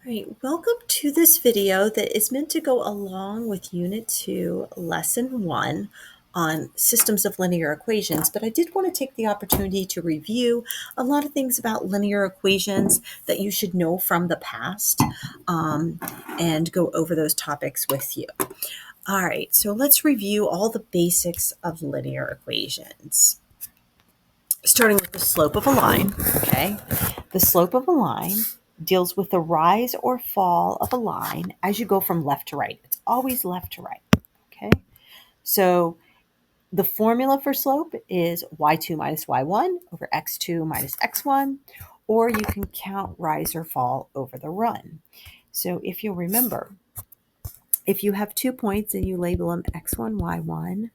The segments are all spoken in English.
Right, welcome to this video that is meant to go along with Unit 2, Lesson 1 on systems of linear equations, but I did want to take the opportunity to review a lot of things about linear equations that you should know from the past and go over those topics with you. All right, so let's review all the basics of linear equations. Starting with the slope of a line, okay? The slope of a line deals with the rise or fall of a line as you go from left to right. It's always left to right, okay? So the formula for slope is y2 minus y1 over x2 minus x1, or you can count rise or fall over the run. So if you'll remember, if you have 2 points and you label them x1, y1,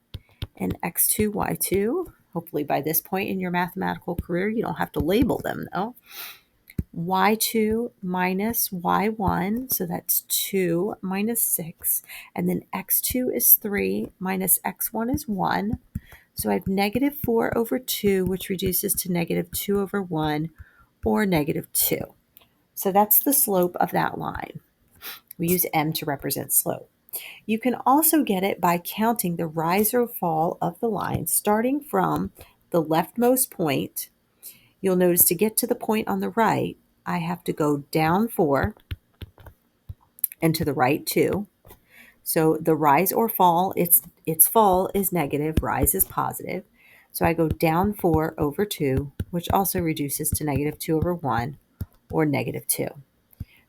and x2, y2, hopefully by this point in your mathematical career, you don't have to label them though. y2 minus y1, so that's 2 minus 6, and then x2 is 3 minus x1 is 1. So I have negative 4 over 2, which reduces to negative 2 over 1, or negative 2. So that's the slope of that line. We use m to represent slope. You can also get it by counting the rise or fall of the line starting from the leftmost point. You'll notice to get to the point on the right, I have to go down 4 and to the right 2. So the rise or fall, its fall is negative, rise is positive. So I go down 4 over 2, which also reduces to negative 2 over 1, or negative 2.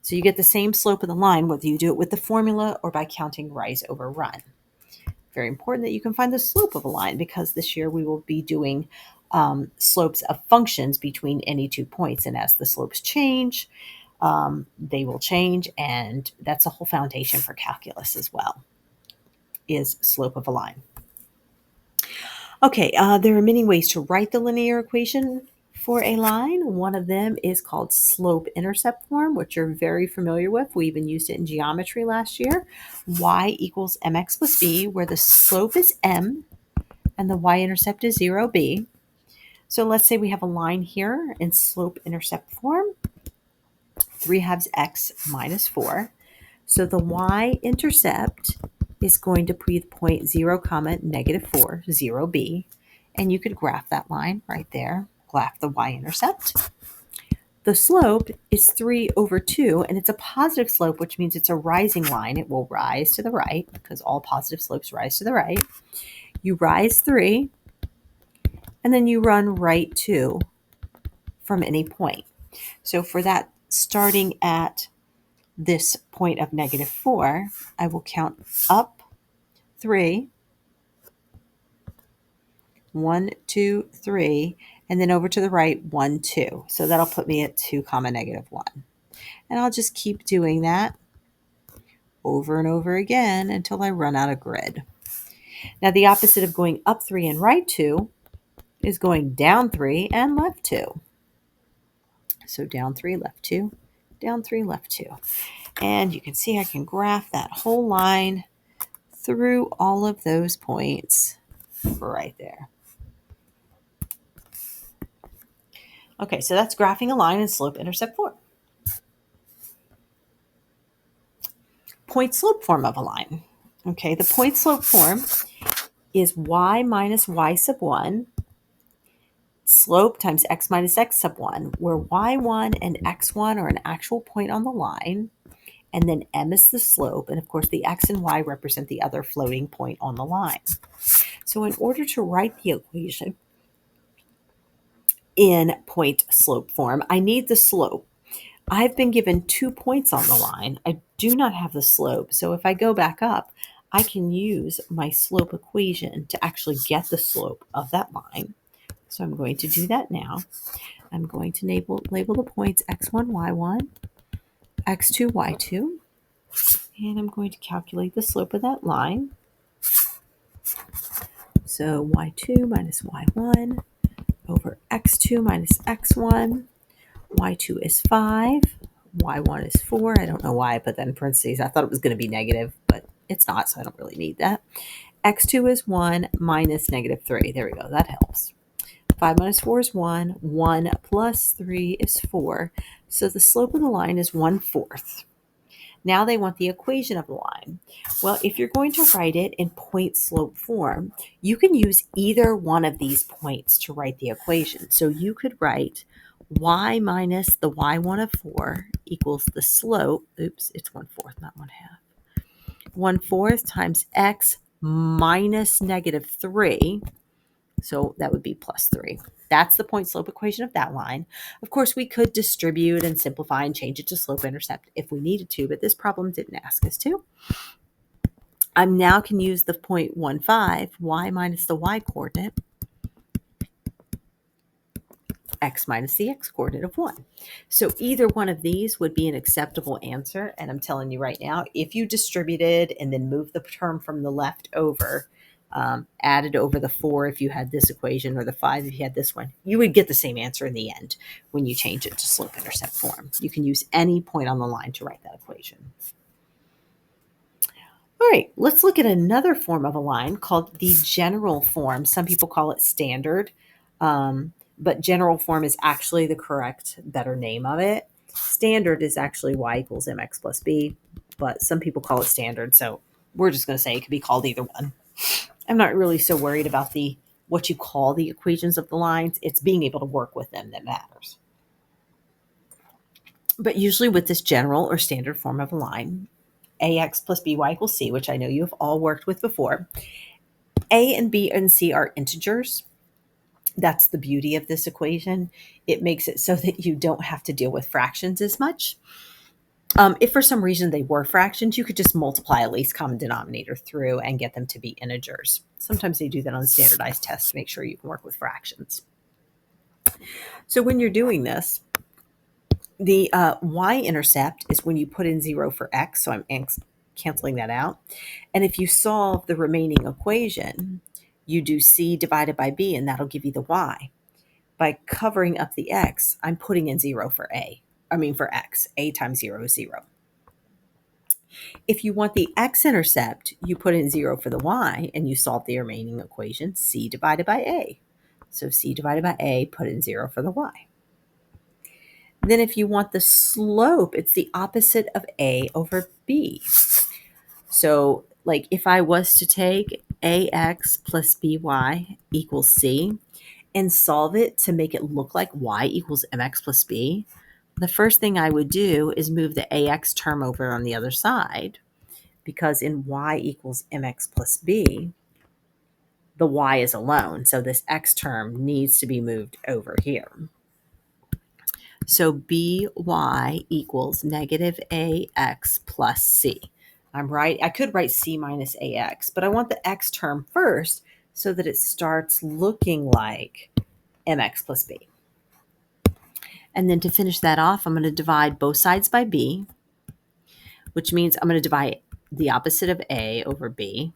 So you get the same slope of the line whether you do it with the formula or by counting rise over run. Very important that you can find the slope of a line, because this year we will be doing slopes of functions between any 2 points. And as the slopes change, they will change. And that's a whole foundation for calculus as well, is slope of a line. Okay, there are many ways to write the linear equation for a line. One of them is called slope-intercept form, which you're very familiar with. We even used it in geometry last year. Y equals mx plus b, where the slope is m and the y-intercept is 0b. So let's say we have a line here in slope-intercept form, 3/2 x minus 4. So the y-intercept is going to be the point 0, comma, negative 4, 0b. And you could graph that line right there, graph the y-intercept. The slope is 3 over 2, and it's a positive slope, which means it's a rising line. It will rise to the right, because all positive slopes rise to the right. You rise 3, and then you run right 2 from any point. So for that, starting at this point of negative 4, I will count up 3, 1, 2, 3, and then over to the right, 1, 2. So that'll put me at 2, comma, negative 1. And I'll just keep doing that over and over again until I run out of grid. Now the opposite of going up 3 and right 2 is going down 3 and left 2. So down 3, left 2, down 3, left 2. And you can see I can graph that whole line through all of those points right there. Okay, so that's graphing a line in slope-intercept form. Point-slope form of a line. Okay, the point-slope form is y minus y sub 1 slope times x minus x sub 1, where y1 and x1 are an actual point on the line, and then m is the slope, and of course the x and y represent the other floating point on the line. So in order to write the equation in point slope form, I need the slope. I've been given 2 points on the line. I do not have the slope. So if I go back up, I can use my slope equation to actually get the slope of that line. So I'm going to do that now. I'm going to label the points x1, y1, x2, y2, and I'm going to calculate the slope of that line. So y2 minus y1 over x2 minus x1. y2 is 5, y1 is 4. I don't know why I put that in parentheses. I thought it was going to be negative, but it's not, so I don't really need that. x2 is 1 minus negative 3. There we go. That helps. 5 minus 4 is 1. 1 plus 3 is 4. So the slope of the line is 1/4. Now they want the equation of the line. Well, if you're going to write it in point slope form, you can use either one of these points to write the equation. So you could write y minus the y1 of 4 equals the slope. Oops, it's 1/4, not 1/2. 1/4 times x minus -3. So that would be plus 3. That's the point slope equation of that line. Of course, we could distribute and simplify and change it to slope intercept if we needed to, but this problem didn't ask us to. I now can use the 0.15, y minus the y coordinate, x minus the x coordinate of 1. So either one of these would be an acceptable answer. And I'm telling you right now, if you distributed and then moved the term from the left over, added over the 4 if you had this equation, or the 5 if you had this one, you would get the same answer in the end when you change it to slope-intercept form. You can use any point on the line to write that equation. All right, let's look at another form of a line called the general form. Some people call it standard, but general form is actually the correct, better name of it. Standard is actually y equals mx plus b, but some people call it standard, so we're just going to say it could be called either one. I'm not really so worried about what you call the equations of the lines. It's being able to work with them that matters. But usually with this general or standard form of a line, ax plus by equals c, which I know you have all worked with before. A and b and c are integers. That's the beauty of this equation. It makes it so that you don't have to deal with fractions as much. If for some reason they were fractions, you could just multiply a least common denominator through and get them to be integers. Sometimes they do that on standardized tests to make sure you can work with fractions. So when you're doing this, the y-intercept is when you put in 0 for x, so I'm canceling that out. And if you solve the remaining equation, you do c divided by b, and that'll give you the y. By covering up the x, I'm putting in 0 for for x. A times 0 is 0. If you want the x-intercept, you put in 0 for the y, and you solve the remaining equation, c divided by a. So c divided by a, put in 0 for the y. Then if you want the slope, it's the opposite of a over b. So like if I was to take ax plus by equals c and solve it to make it look like y equals mx plus b, the first thing I would do is move the ax term over on the other side, because in y equals mx plus b, the y is alone. So this x term needs to be moved over here. So by equals negative ax plus c. I'm right. I could write c minus ax, but I want the x term first so that it starts looking like mx plus b. And then to finish that off, I'm going to divide both sides by b, which means I'm going to divide the opposite of a over b.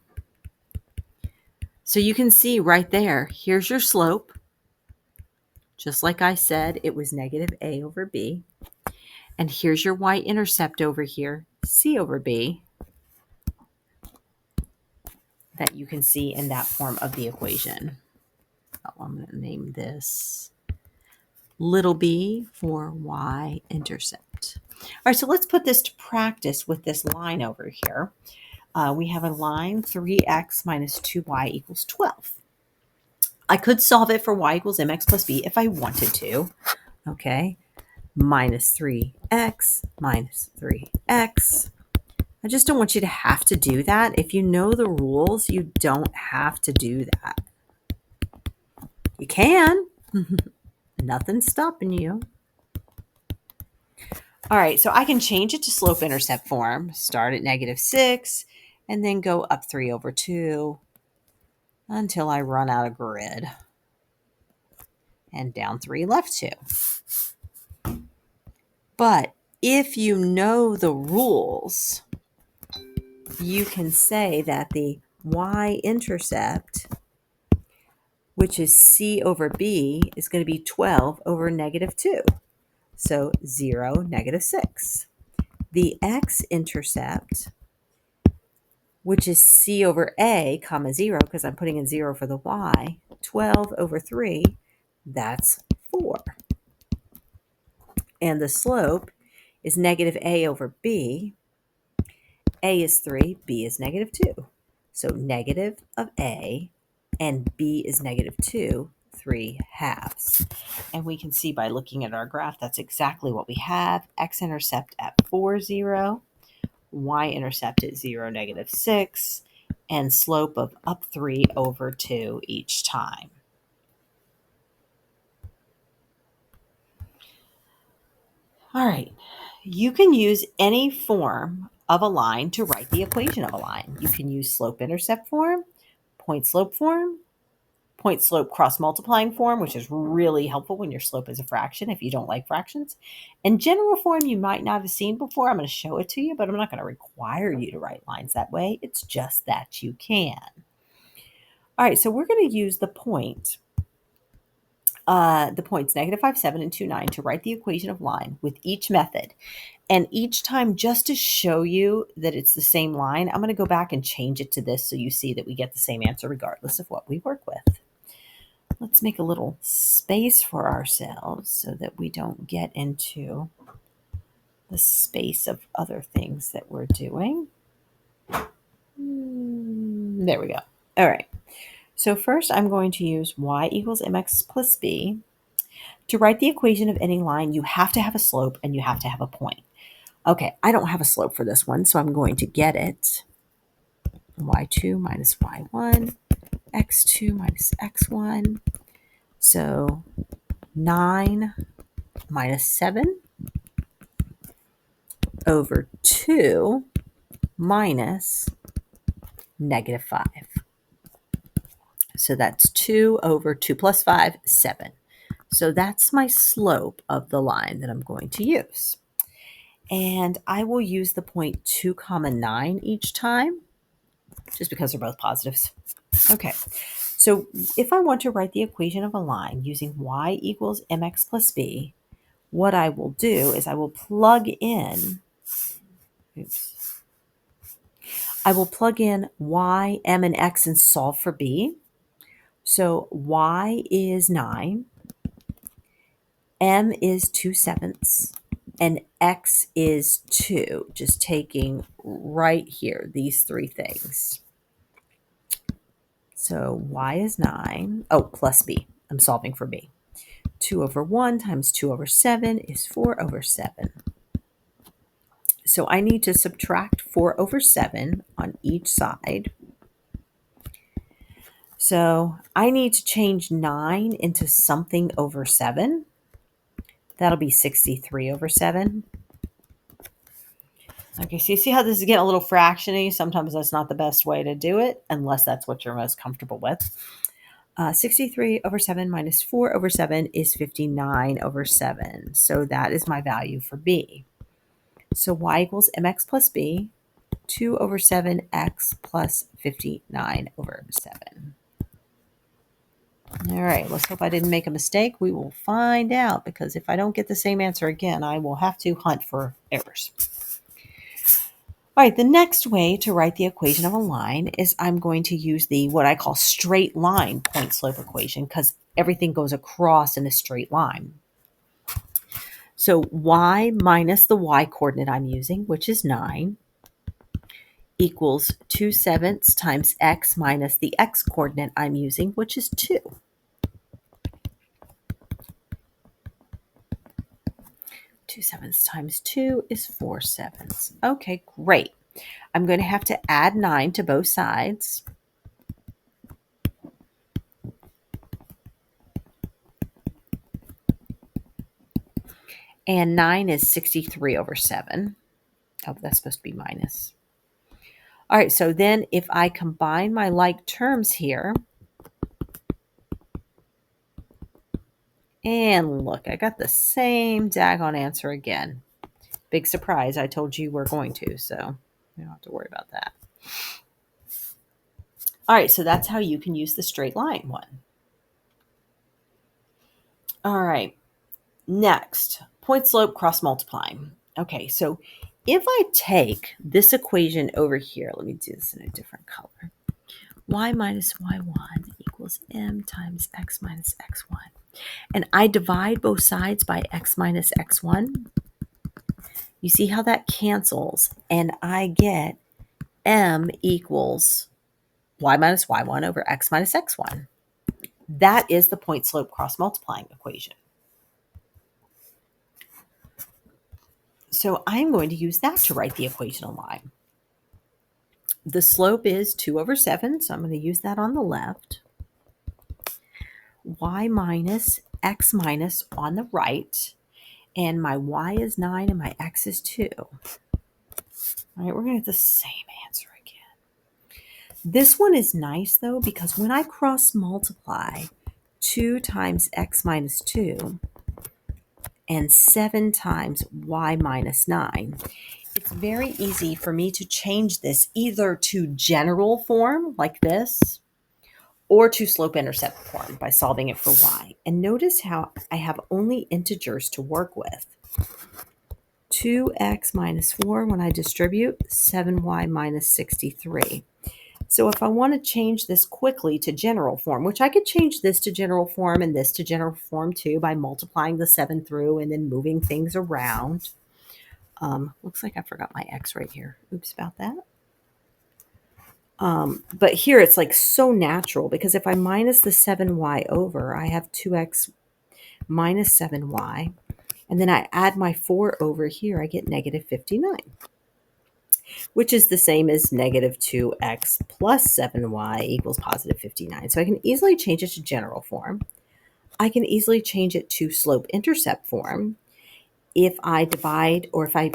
So you can see right there, here's your slope. Just like I said, it was negative a over b. And here's your y-intercept over here, c over b, that you can see in that form of the equation. Oh, I'm going to name this little b for y-intercept. All right, so let's put this to practice with this line over here. We have a line 3x minus 2y equals 12. I could solve it for y equals mx plus b if I wanted to. Okay, minus 3x minus 3x. I just don't want you to have to do that. If you know the rules, you don't have to do that. You can. Nothing's stopping you. All right, so I can change it to slope-intercept form. Start at -6 and then go up 3 over 2 until I run out of grid. And down 3, left 2. But if you know the rules, you can say that the y-intercept, which is c over b, is going to be 12 over -2. So 0, -6. The x-intercept, which is c over a, comma 0, because I'm putting in 0 for the y, 12 over 3, that's 4. And the slope is negative a over b, A is 3, B is negative 2. So negative of A and B is negative 2, 3/2. And we can see by looking at our graph, that's exactly what we have. X-intercept at 4, 0. Y-intercept at 0, negative 6. And slope of up 3 over 2 each time. All right. You can use any form of a line to write the equation of a line. You can use slope-intercept form, point-slope form, point-slope cross-multiplying form, which is really helpful when your slope is a fraction if you don't like fractions. And general form you might not have seen before. I'm going to show it to you, but I'm not going to require you to write lines that way. It's just that you can. All right, so we're going to use the points negative 5, 7, and 2, 9 to write the equation of line with each method. And each time, just to show you that it's the same line, I'm going to go back and change it to this so you see that we get the same answer regardless of what we work with. Let's make a little space for ourselves so that we don't get into the space of other things that we're doing. There we go. All right. So first, I'm going to use y equals mx plus b. To write the equation of any line, you have to have a slope and you have to have a point. Okay, I don't have a slope for this one, so I'm going to get it. Y2 minus y1, x2 minus x1. So 9 minus 7 over 2 minus negative 5. So that's 2 over 2 plus 5, 7. So that's my slope of the line that I'm going to use. And I will use the point 2, 9 each time, just because they're both positives. Okay, so if I want to write the equation of a line using y equals mx plus b, what I will do is I will plug in, y, m, and x and solve for b. So y is 9, m is 2/7, and x is 2, just taking right here, these three things. So y is 9, plus b. I'm solving for b. 2 over 1 times 2 over 7 is 4 over 7. So I need to subtract 4 over 7 on each side. So I need to change 9 into something over 7. That'll be 63 over 7. Okay, so you see how this is getting a little fractiony? Sometimes that's not the best way to do it, unless that's what you're most comfortable with. 63 over 7 minus 4 over 7 is 59 over 7. So that is my value for b. So y equals mx plus b, 2 over 7x plus 59 over 7. All right, let's hope I didn't make a mistake. We will find out, because if I don't get the same answer again, I will have to hunt for errors. All right, the next way to write the equation of a line is I'm going to use what I call straight line point slope equation, because everything goes across in a straight line. So y minus the y coordinate I'm using, which is 9, equals 2/7 times x minus the x coordinate I'm using, which is 2. 2/7 times 2 is 4/7. Okay, great. I'm going to have to add 9 to both sides. And 9 is 63 over 7. Oh, that's supposed to be minus. All right, so then if I combine my like terms here, and look, I got the same daggone answer again. Big surprise. I told you we're going to, so you don't have to worry about that. All right, so that's how you can use the straight line one. All right, next, point slope cross multiplying. Okay, so if I take this equation over here, let me do this in a different color. Y minus y1 equals m times x minus x1. And I divide both sides by x minus x1. You see how that cancels, and I get m equals y minus y1 over x minus x1. That is the point slope cross multiplying equation. So I'm going to use that to write the equational line. The slope is 2 over 7, so I'm going to use that on the left. Y minus x minus on the right, and my y is 9 and my x is 2. All right, we're going to get the same answer again. This one is nice, though, because when I cross multiply 2 times x minus 2 and 7 times y minus 9, it's very easy for me to change this either to general form like this or to slope-intercept form by solving it for y. And notice how I have only integers to work with. 2x minus 4 when I distribute, 7y minus 63. So if I want to change this quickly to general form, which I could change this to general form and this to general form too by multiplying the 7 through and then moving things around. Looks like I forgot my x right here. Oops about that. But here it's like so natural because if I minus the 7y over, I have 2x minus 7y. And then I add my 4 over here, I get negative 59, which is the same as negative 2x plus 7y equals positive 59. So I can easily change it to general form. I can easily change it to slope-intercept form if I divide or if I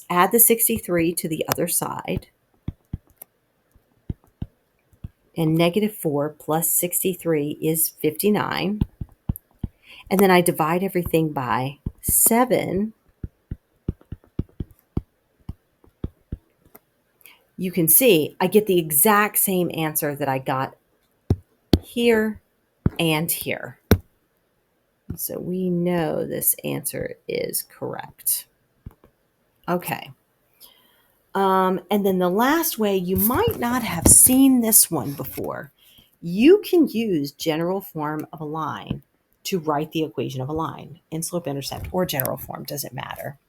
add the 63 to the other side. And negative 4 plus 63 is 59. And then I divide everything by 7. You can see I get the exact same answer that I got here and here. So we know this answer is correct. Okay. And then the last way, you might not have seen this one before. You can use general form of a line to write the equation of a line in slope-intercept or general form, doesn't matter.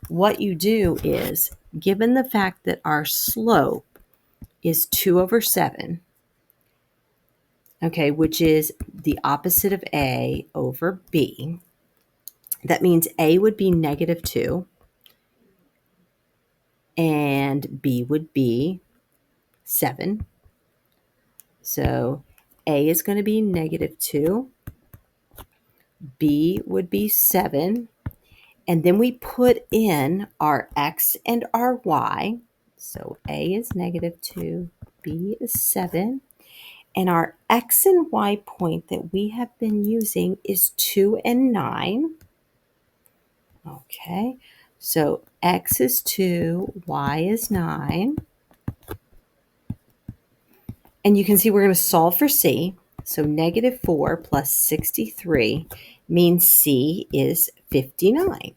What you do is, given the fact that our slope is 2 over 7, okay, which is the opposite of A over B, that means A would be negative 2 and B would be 7. So A is going to be negative 2, B would be 7, and then we put in our X and our Y. So A is negative 2, B is 7, and our X and Y point that we have been using is 2 and 9. Okay, so X is 2, Y is 9. And you can see we're going to solve for C. So negative 4 plus 63 means C is 59.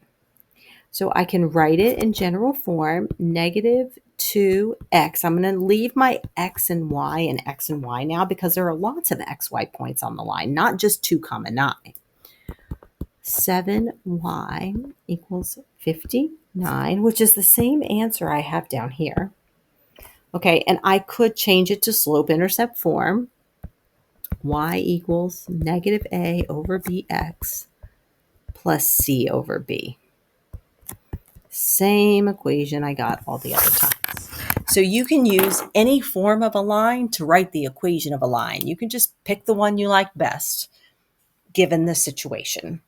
So I can write it in general form, negative 2x. I'm going to leave my x and y now because there are lots of xy points on the line, not just 2, 9. 7y equals 59, which is the same answer I have down here. Okay, and I could change it to slope-intercept form. Y equals negative a over bx plus c over b. Same equation I got all the other times. So you can use any form of a line to write the equation of a line. You can just pick the one you like best, given the situation.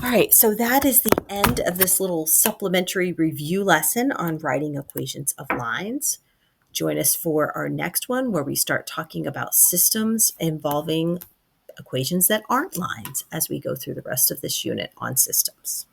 All right, so that is the end of this little supplementary review lesson on writing equations of lines. Join us for our next one where we start talking about systems involving equations that aren't lines as we go through the rest of this unit on systems.